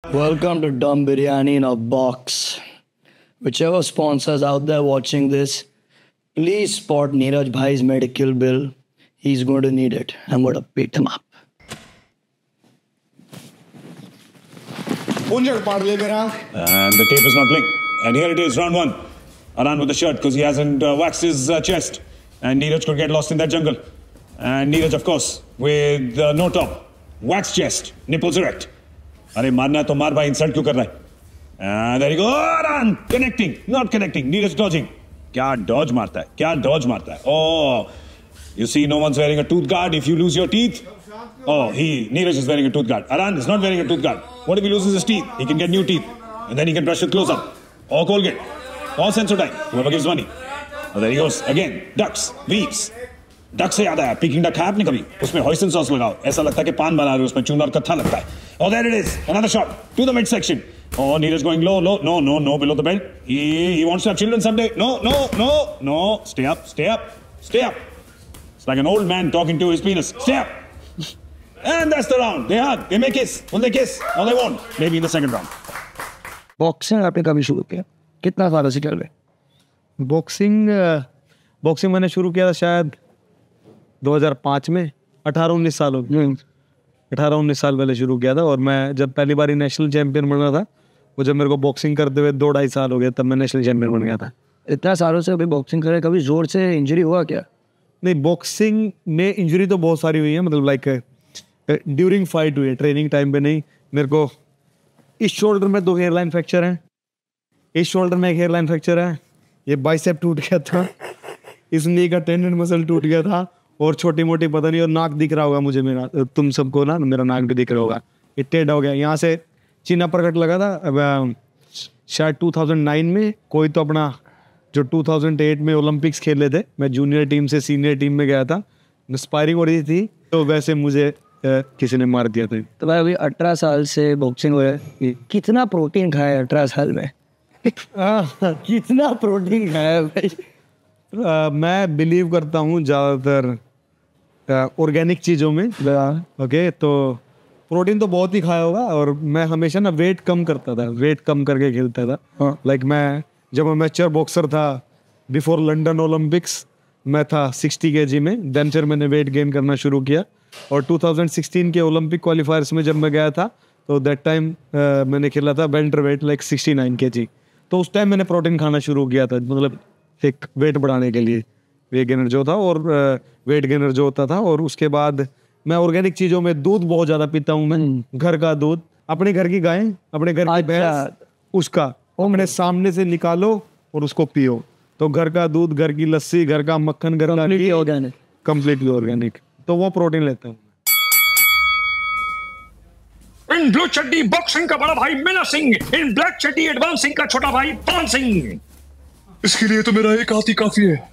Welcome to Dum Biryani in a Box. Whichever sponsors out there watching this, please spot Neeraj Bhai's medical bill. He's going to need it. I'm going to beat him up. And the tape is not playing. And here it is, round one. Arhan with the shirt because he hasn't waxed his chest. And Neeraj could get lost in that jungle. And Neeraj, of course, with no top. Waxed chest, nipples erect. अरे मारना तो मार भाई, insult क्यों कर रहा है? There you go, Arhan connecting, not connecting. Neeraj dodging. क्या dodge मारता है? क्या dodge मारता है? Oh, you see, no one's wearing a tooth guard. If you lose your teeth, Neeraj is wearing a tooth guard. Arhan is not wearing a tooth guard. What if he loses his teeth? He can get new teeth, and then he can brush with close-up, or Colgate, or Sensodyne. Whoever gives money. Oh, there he goes again. Ducks, weaves. Duck से याद आया, peeking duck खाया आपने कभी? उसमें हॉइसन sauce लगाओ, ऐसा लगता है कि पान बना रहे हो, उसमें चूना और कत्था लगता है. Oh, there it is, another shot to the midsection. Oh, Neeraj going low, no, below the belt. He wants to have children someday. No, stay up. It's like an old man talking to his penis. Stay up. And that's the round. They hug, they may kiss. Will they kiss? No, they won't. Maybe in the second round. Boxing आपने कभी शुरू किया? कितना साल से चल रहे? Boxing मैंने शुरू किया था शायद 2005 में. 18-19 साल हो गए. 18-19 साल पहले शुरू किया था. और मैं जब पहली बार नेशनल चैंपियन बना था, वो जब मेरे को बॉक्सिंग करते हुए 2-2.5 साल हो गए, तब मैं नेशनल चैंपियन बन गया था. इतना सालों से अभी बॉक्सिंग करे, कभी जोर से इंजरी हुआ क्या? नहीं, बॉक्सिंग में इंजरी तो बहुत सारी हुई है. मतलब लाइक ड्यूरिंग फाइट हुई है, ट्रेनिंग टाइम पे नहीं. मेरे को इस शोल्डर में 2 हेयरलाइन फ्रैक्चर हैं, इस शोल्डर में 1 हेयरलाइन फ्रैक्चर है, ये बाइसेप टूट गया था, इस नी का टेंडन मसल टूट गया था, और छोटी मोटी पता नहीं. और नाक दिख रहा होगा मुझे, मेरा, तुम सबको ना, मेरा नाक भी दिख रहा होगा. ये टेढ़ा हो गया. यहाँ से चिन्ह प्रकट लगा था. अब शायद 2009 में कोई तो अपना जो 2008 में ओलंपिक्स खेले थे, मैं जूनियर टीम से सीनियर टीम में गया था, स्पायरिंग हो रही थी, तो वैसे मुझे किसी ने मार दिया था. तो भाई अभी 18 साल से बॉक्सिंग हो रहा है, कितना प्रोटीन खाया है 18 साल में? कितना प्रोटीन खाया है भाई? मैं बिलीव करता हूँ ज़्यादातर ऑर्गेनिक चीज़ों में. ओके, तो प्रोटीन तो बहुत ही खाया होगा. और मैं हमेशा ना वेट कम करता था, वेट कम करके खेलता था. लाइक मैं जब अमेचर बॉक्सर था, बिफोर लंदन ओलंपिक्स, मैं था 60 kg में. देन फिर मैंने वेट गेन करना शुरू किया. और 2016 के ओलंपिक क्वालिफायर्स में जब मैं गया था, तो दैट टाइम मैंने खेला था वेल्टर वेट लाइक 69 kg. तो उस टाइम मैंने प्रोटीन खाना शुरू किया था, मतलब एक वेट बढ़ाने के लिए, वेट गेनर जो था और वेट गेनर जो होता था. और उसके बाद मैं ऑर्गेनिक चीज़ों में दूध बहुत ज़्यादा पीता हूँ. मैं घर का दूध, अपने घर की गाय, अपने घर की भैंस, उसका अपने सामने से निकालो और उसको पियो. तो घर का दूध, घर की लस्सी, घर का मक्खन, घर का ऑर्गेनिक, कम्प्लीटली ऑर्गेनिक. तो वो प्रोटीन लेता हूँ. इन ब्लू चड्डी बॉक्सिंग का बड़ा भाई मीना सिंह, इन ब्लैक चड्डी एडवांसिंग का छोटा भाई पवन सिंह. इसके लिए तो मेरा एक हाथ ही काफी है.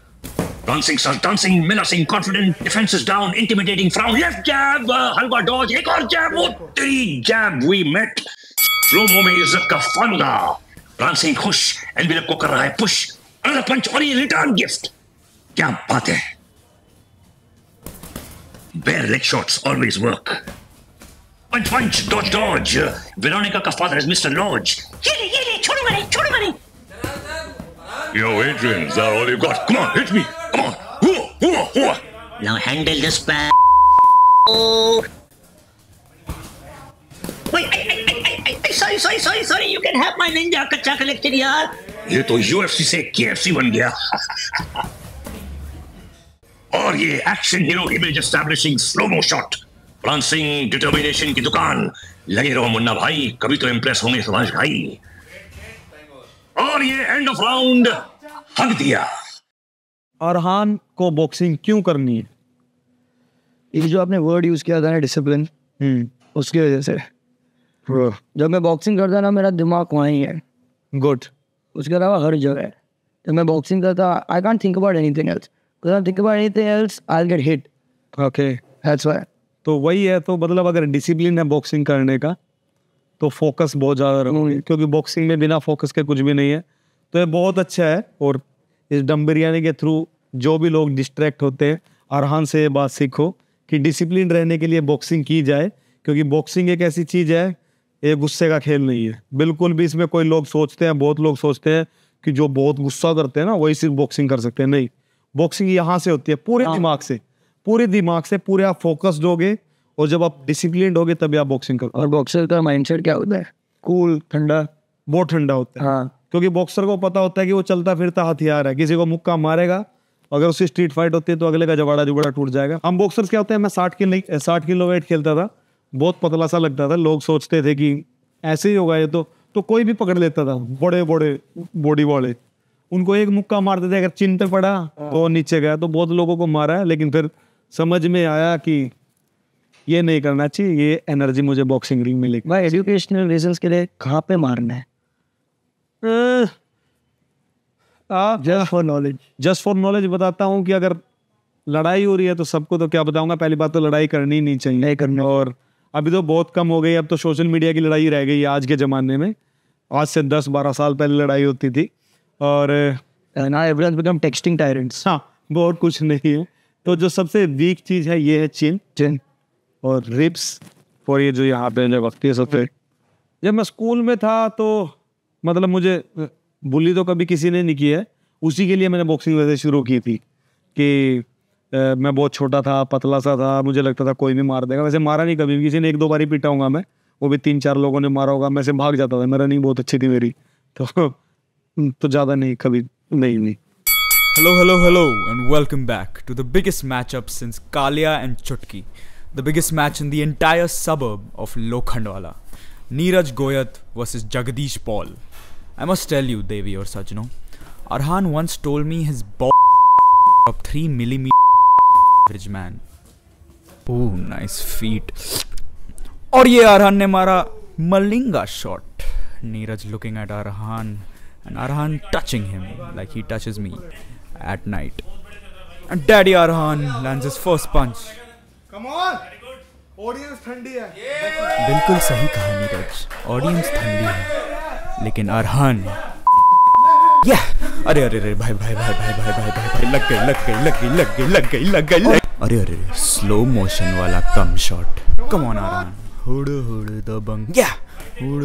Dancing, sir, dancing, menacing, confident, defenses down, intimidating, frown, left jab, हलवा dodge, एक और jab, वो तेरी jab, we met. Slow mo में इज्जत का फानुदा. Dancing खुश, envelope को कर रहा है push, another punch और ये return gift. क्या बात है? Bare leg shots always work. Punch, dodge. Veronica का father is Mr. Lodge. ये ले, छोड़ो मरे. Yo, Adrian, is that all you got? Come on, hit me. Come on. Whoa. Now handle this bad. Wait, sorry. You can have my ninja कच्चा collection यार. ये तो UFC से KFC बन गया. और ये action hero image establishing slow mo shot. Prancing determination की दुकान. लगे रहो मुन्ना भाई, कभी तो impress होंगे सुभाष भाई. और ये एंड ऑफ राउंड हक दिया. अरहान को बॉक्सिंग क्यों करनी है? ये जो आपने वर्ड यूज किया था ना, डिसिप्लिन, उसकी वजह से जब मैं बॉक्सिंग करता ना, मेरा दिमाग वहाँ ही है. गुड. उसके अलावा हर जगह है. जब मैं बॉक्सिंग करता, I can't think about anything else. Because I think about anything else, I will get hit. Okay, that's why. तो वही है. तो मतलब अगर डिसिप्लिन है बॉक्सिंग करने का, तो फोकस बहुत ज़्यादा रखोगे, क्योंकि बॉक्सिंग में बिना फोकस के कुछ भी नहीं है. तो ये बहुत अच्छा है. और इस दम बिरयानी के थ्रू जो भी लोग डिस्ट्रैक्ट होते हैं, अरहान से ये बात सीखो कि डिसिप्लिन रहने के लिए बॉक्सिंग की जाए. क्योंकि बॉक्सिंग एक ऐसी चीज़ है ये गुस्से का खेल नहीं है बिल्कुल भी। इसमें कोई लोग सोचते हैं, बहुत लोग सोचते हैं कि जो बहुत गुस्सा करते हैं ना वही सिर्फ बॉक्सिंग कर सकते हैं। नहीं, बॉक्सिंग यहाँ से होती है पूरे दिमाग से, पूरे आप फोकस्ड होगे और जब आप डिसिप्लिन्ड होगे तभी आप बॉक्सिंग करो। और बॉक्सर का माइंडसेट क्या होता है? कूल, ठंडा, बहुत ठंडा होता है। हाँ, क्योंकि बॉक्सर को पता होता है कि वो चलता फिरता हथियार है, किसी को मुक्का मारेगा, अगर उसकी स्ट्रीट फाइट होती है तो अगले का जवाड़ा जुबाड़ा टूट जाएगा। हम बॉक्सर्स क्या होते हैं, मैं 60 किलो वेट खेलता था, बहुत पतला सा लगता था, लोग सोचते थे कि ऐसे ही होगा ये तो कोई भी पकड़ लेता था, बड़े बड़े बॉडी वाले, उनको एक मुक्का मारते थे, अगर चिन पे पड़ा तो नीचे गया। तो बहुत लोगों को मारा है, लेकिन फिर समझ में आया कि ये नहीं करना चाहिए, ये एनर्जी मुझे बॉक्सिंग रिंग में लेकर। भाई एजुकेशनल रीजंस के लिए कहाँ पे मारना है? जस्ट फॉर नॉलेज बताता हूँ कि अगर लड़ाई हो रही है तो सबको तो क्या बताऊंगा, पहली बात तो लड़ाई करनी ही नहीं चाहिए, नहीं करनी। और अभी तो बहुत कम हो गई, अब तो सोशल मीडिया की लड़ाई रह गई है आज के ज़माने में। आज से 10-12 साल पहले लड़ाई होती थी, और now everyone's become texting tyrants. हाँ, बहुत कुछ नहीं है। तो जो सबसे वीक चीज़ है ये है चिन और रिब्स, और ये जो यहाँ पे जो वक्त है सबसे। जब मैं स्कूल में था तो मतलब मुझे बुली तो कभी किसी ने नहीं किया है, उसी के लिए मैंने बॉक्सिंग वैसे शुरू की थी कि मैं बहुत छोटा था, पतला सा था, मुझे लगता था कोई भी मार देगा। वैसे मारा नहीं कभी भी, किसी ने 1-2 बार ही पीटा होगा मैं, वो भी 3-4 लोगों ने मारा होगा, मैं से भाग जाता था, मेरा रनिंग बहुत अच्छी थी मेरी, तो ज़्यादा नहीं, कभी नहीं। Hello, and welcome back to the biggest matchup since Kalia and Chutki, the biggest match in the entire suburb of Lokhandwala. Neeraj Goyat versus Jagdish Paul. I must tell you, Devi or Sajno, Arhan once told me his ball up 3 millimeter average man. Oh, nice feet. और ये Arhan ने मारा Malinga shot. Neeraj looking at Arhan and Arhan touching him like he touches me at night. And Daddy Arhan lands his first punch. Come on, audience ठंडी है। बिल्कुल सही कहा Neeraj, audience ठंडी है, लेकिन अरहान या अरे भाई लग गई अरे स्लो मोशन वाला come shot. Come on Arhan, हुड़ दबंग या हुड़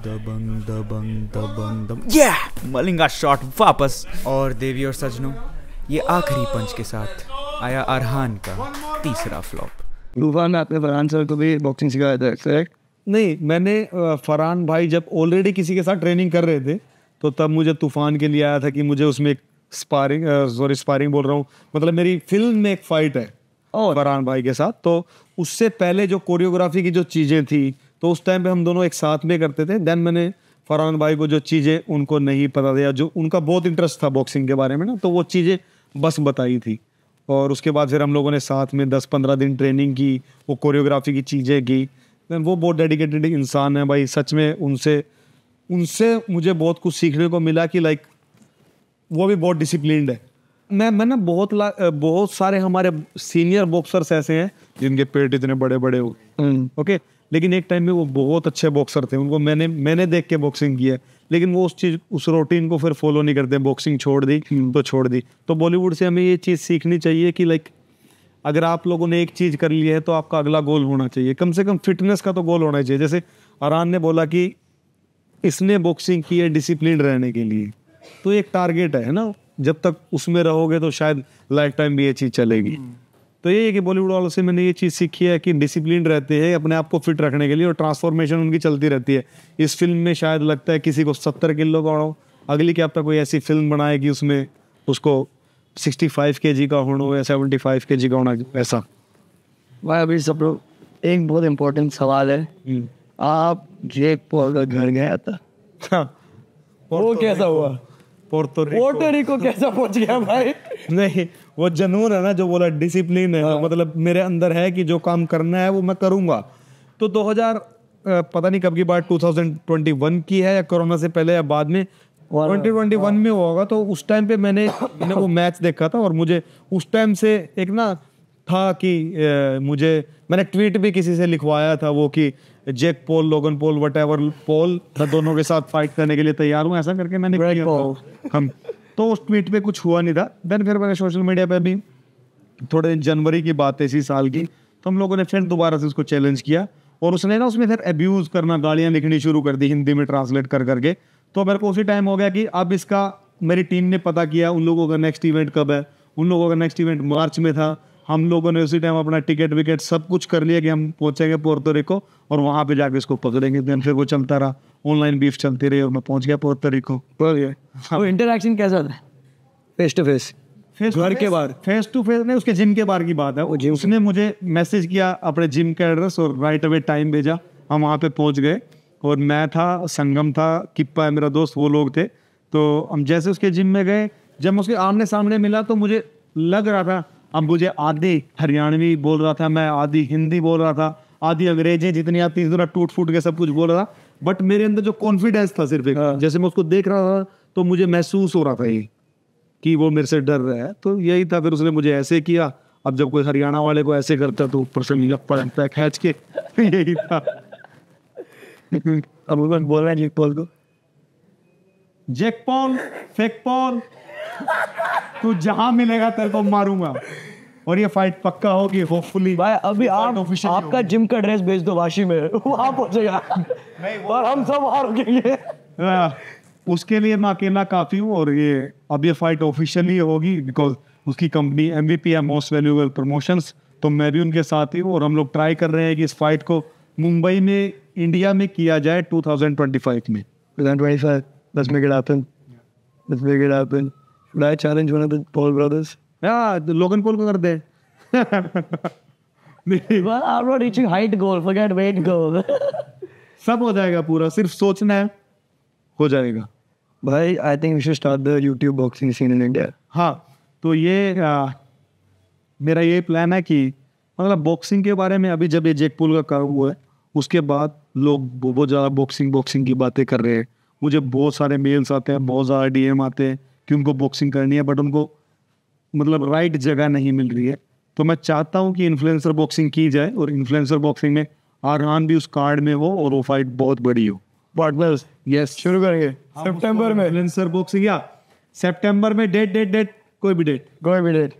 दबंग या मलिंगा शॉट वापस। और देवी और सजनों, ये आखिरी पंच के साथ आया अरहान का तीसरा फ्लॉप। तूफान में आपने फरहान सर को भी बॉक्सिंग सिखाया था, करेक्ट? नहीं, मैंने फरहान भाई जब ऑलरेडी किसी के साथ ट्रेनिंग कर रहे थे तो तब मुझे तूफान के लिए आया था कि मुझे उसमें एक स्पारिंग बोल रहा हूँ, मतलब मेरी फिल्म में एक फाइट है फरहान भाई के साथ। तो उससे पहले जो कोरियोग्राफी की जो चीज़ें थी तो उस टाइम पे हम दोनों एक साथ में करते थे। देन मैंने फरहान भाई को जो चीज़ें उनको नहीं पता था, जो उनका बहुत इंटरेस्ट था बॉक्सिंग के बारे में ना, तो वो चीज़ें बस बताई थी। और उसके बाद फिर हम लोगों ने साथ में 10-15 दिन ट्रेनिंग की, वो कोरियोग्राफी की चीज़ें की। वो बहुत डेडिकेटेड इंसान है भाई, सच में उनसे मुझे बहुत कुछ सीखने को मिला कि लाइक वो भी बहुत डिसिप्लिन्ड है। मैं ना बहुत सारे हमारे सीनियर बॉक्सर्स ऐसे हैं जिनके पेट इतने बड़े बड़े हो, ओके, लेकिन एक टाइम में वो बहुत अच्छे बॉक्सर थे, उनको मैंने देख के बॉक्सिंग की है, लेकिन वो उस रूटीन को फिर फॉलो नहीं करते, बॉक्सिंग छोड़ दी तो छोड़ दी। तो बॉलीवुड से हमें ये चीज़ सीखनी चाहिए कि लाइक अगर आप लोगों ने एक चीज़ कर ली है तो आपका अगला गोल होना चाहिए, कम से कम फिटनेस का तो गोल होना चाहिए। जैसे अरहान ने बोला कि इसने बॉक्सिंग की है डिसिप्लिन रहने के लिए, तो एक टारगेट है ना, जब तक उसमें रहोगे तो शायद लाइफ टाइम भी ये चीज़ चलेगी। तो ये है कि बॉलीवुड वालों से मैंने ये चीज़ सीखी है कि डिसिप्लिन रहते हैं अपने आप को फिट रखने के लिए, और ट्रांसफॉर्मेशन उनकी चलती रहती है। इस फिल्म में शायद लगता है किसी को 70 किलो का हो, अगली क्या पता कोई ऐसी फिल्म बनाए कि उसमें उसको 65 kg का होना हो या 75 kg का होना, ऐसा। भाई अभी सब लोग, एक बहुत इम्पोर्टेंट सवाल है, आप जेक पॉल का घर गया था, वो कैसा हुआ? पोर्टो रिको कैसा पहुंच गया भाई? नहीं, वो जनून है ना जो बोला, डिसिप्लिन है। तो मतलब मेरे अंदर है कि जो काम करना है वो मैं करूंगा। तो 2000 पता नहीं कब की बात, 2021 की है या कोरोना से पहले या बाद में, 2021 में होगा। तो उस टाइम पे मैंने वो मैच देखा था, और मुझे उस टाइम से एक ना था कि मैंने ट्वीट भी किसी से लिखवाया था वो कि Jake Paul, Logan Paul, whatever Paul, मैं दोनों के साथ फाइट करने के लिए तैयार हूँ, ऐसा करके मैंने किया था। हम तो उस ट्वीट पे कुछ हुआ नहीं था। देन फिर मैंने सोशल मीडिया पे भी थोड़े जनवरी की बात है इसी साल की, तो हम लोगों ने फिर दोबारा से उसको चैलेंज किया, और उसने ना उसमें फिर अब्यूज़ करना, गालियाँ लिखनी शुरू कर दी हिंदी में ट्रांसलेट कर करके। तो मेरे को उसी टाइम हो गया कि अब इसका, मेरी टीम ने पता किया उन लोगों का नेक्स्ट इवेंट कब है। उन लोगों का नेक्स्ट इवेंट मार्च में था। हम लोगों ने उसी टाइम अपना टिकट विकेट सब कुछ कर लिया कि हम पहुंचेंगे पोर्तो रिको और वहाँ पे जाके इसको पकड़ेंगे। देन फिर वो चलता रहा, ऑनलाइन बीफ चलती रही और मैं पहुंच गया पोर्तो रिको। वो इंटरेक्शन कैसा था फेस टू फेस? घर के बाहर फेस टू फेस नहीं, उसके जिम के बाहर की बात है। वो जिम, उसने मुझे मैसेज किया अपने जिम का एड्रेस और राइट अवे टाइम भेजा। हम वहाँ पे पहुँच गए और मैं था, संगम था, किप्पा है मेरा दोस्त, वो लोग थे। तो हम जैसे उसके जिम में गए, जब मैं उसके आमने सामने मिला तो मुझे लग रहा था, अब मुझे आधी हरियाणवी बोल रहा था मैं, आधी हिंदी बोल रहा था, आधी अंग्रेजी जितनी आती है इतना टूट फूट के सब कुछ बोल रहा था। बट मेरे अंदर जो कॉन्फिडेंस था सिर्फ एक, जैसे मैं उसको देख रहा था तो मुझे महसूस हो रहा था ये कि वो मेरे से डर रहा है। तो यही था। फिर उसने मुझे ऐसे किया। अब जब कोई हरियाणा वाले को ऐसे करता तो ऊपर से नीला पड़ता खींच के यही था। अब वो बोल रहा है जैक पॉल को, जैक पॉल, फेक पॉल, तू जहां मिलेगा तेरे को मारूंगा। और ये फाइट पक्का होगी होपफुली। भाई अभी आपका जिम का ड्रेस भेज दो वाशी में, वहां पहुंचेगा और हम सब वहां रुकेंगे। उसके लिए मैं अकेला काफी हूँ। और ये अब ये फाइट ऑफिशियली होगी बिकॉज उसकी कंपनी MVP है, मोस्ट वैल्यूएबल प्रमोशंस। तो मैं भी उनके साथ ही हूँ और हम लोग ट्राई कर रहे हैं कि इस फाइट को मुंबई में, इंडिया में किया जाए 2025 में। 2025, let's make it happen. Let's make it happen. Should I challenge one of the Paul brothers? Yeah, Logan Paul को कर दे। Well, I'm not reaching height goal. Forget weight goal. सब हो जाएगा पूरा, सिर्फ सोचना है, हो जाएगा। भाई, I think we should start the YouTube boxing scene in India. हाँ, तो ये मेरा ये प्लान है कि मतलब बॉक्सिंग के बारे में अभी जब ये जैक पॉल का काम हुआ है उसके बाद लोग बहुत ज़्यादा बॉक्सिंग की बातें कर रहे हैं। मुझे बहुत सारे मेल्स आते हैं, बहुत ज़्यादा DM आते हैं कि उनको बॉक्सिंग करनी है बट उनको मतलब राइट जगह नहीं मिल रही है। तो मैं चाहता हूँ कि इन्फ्लुएंसर बॉक्सिंग की जाए और इन्फ्लुएंसर बॉक्सिंग में आरहान भी उस कार्ड में हो और वो फाइट बहुत बड़ी हो। पार्टनर्स, यस, शुरू करेंगे सितंबर में। इन्फ्लुएंसर बॉक्सिंग या सितंबर में डेट कोई भी date.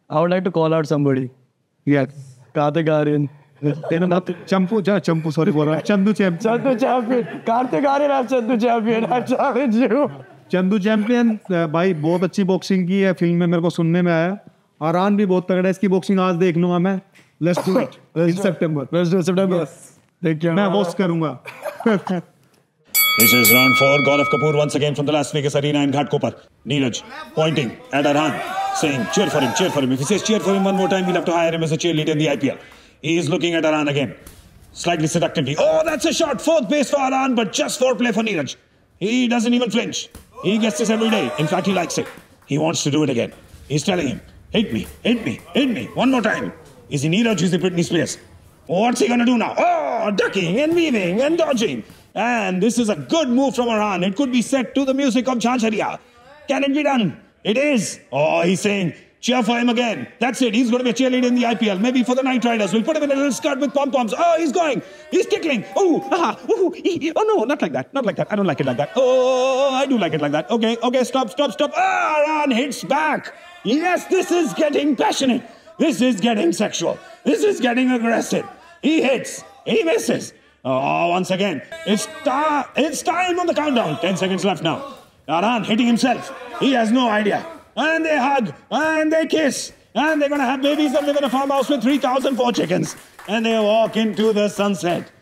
I would like to call out somebody. Yes, Kartik Aaryan, चंपू सॉरी बोल रहा है, चंदू चैंपियन, कार्तिक आर्यन आप Chandu champion, I challenge you. Chandu champion भाई बहुत अच्छी बॉक्सिंग की है, फिल्म में मेरे को सुनने में आया। आरान भी बहुत तगड़ा है, इसकी बॉक्सिंग आज देख लूंगा मैं। Let's do it in September. Let's do September. देखिए मैं होस्ट करूंगा। This is round 4. Gaurav Kapoor once again from the Las Vegas Arena in Ghatkopar. Neeraj pointing at Arhan, saying, cheer for him, cheer for him. If he says cheer for him one more time, we'll have to hire him as a cheerleader in the IPL. He is looking at Arhan again, slightly seductively. Oh, that's a shot. Fourth base for Arhan, but just foreplay for Neeraj. He doesn't even flinch. He gets this every day. In fact, he likes it. He wants to do it again. He's telling him, hit me, hit me, hit me. One more time. Is he Neeraj? Is he Britney Spears? What's he going to do now? Oh, ducking and weaving and dodging. And this is a good move from Arhan. It could be set to the music of Jhanjharia. Can it be done? It is. Oh, he's saying, cheer for him again. That's it. He's going to be a cheerleader in the IPL. Maybe for the Knight Riders. We'll put him in a little skirt with pom-poms. Oh, he's going. He's tickling. Oh, oh no, not like that. Not like that. I don't like it like that. Oh, I do like it like that. Okay, stop. Ah, Arhan hits back. Yes, this is getting passionate. This is getting sexual. This is getting aggressive. He hits. He misses. Oh, once again. It's time on the countdown. 10 seconds left now. Arhan hitting himself. He has no idea. And they hug. And they kiss. And they're going to have babies that live in a farmhouse with 3,004 chickens. And they walk into the sunset.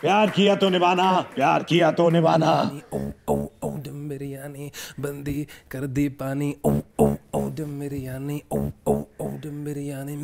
प्यार किया तो निभाना, प्यार किया तो निभाना। ओ दम बिरयानी बंदी कर दी पानी। ओ दम बिरयानी। ओ दम बिरयानी।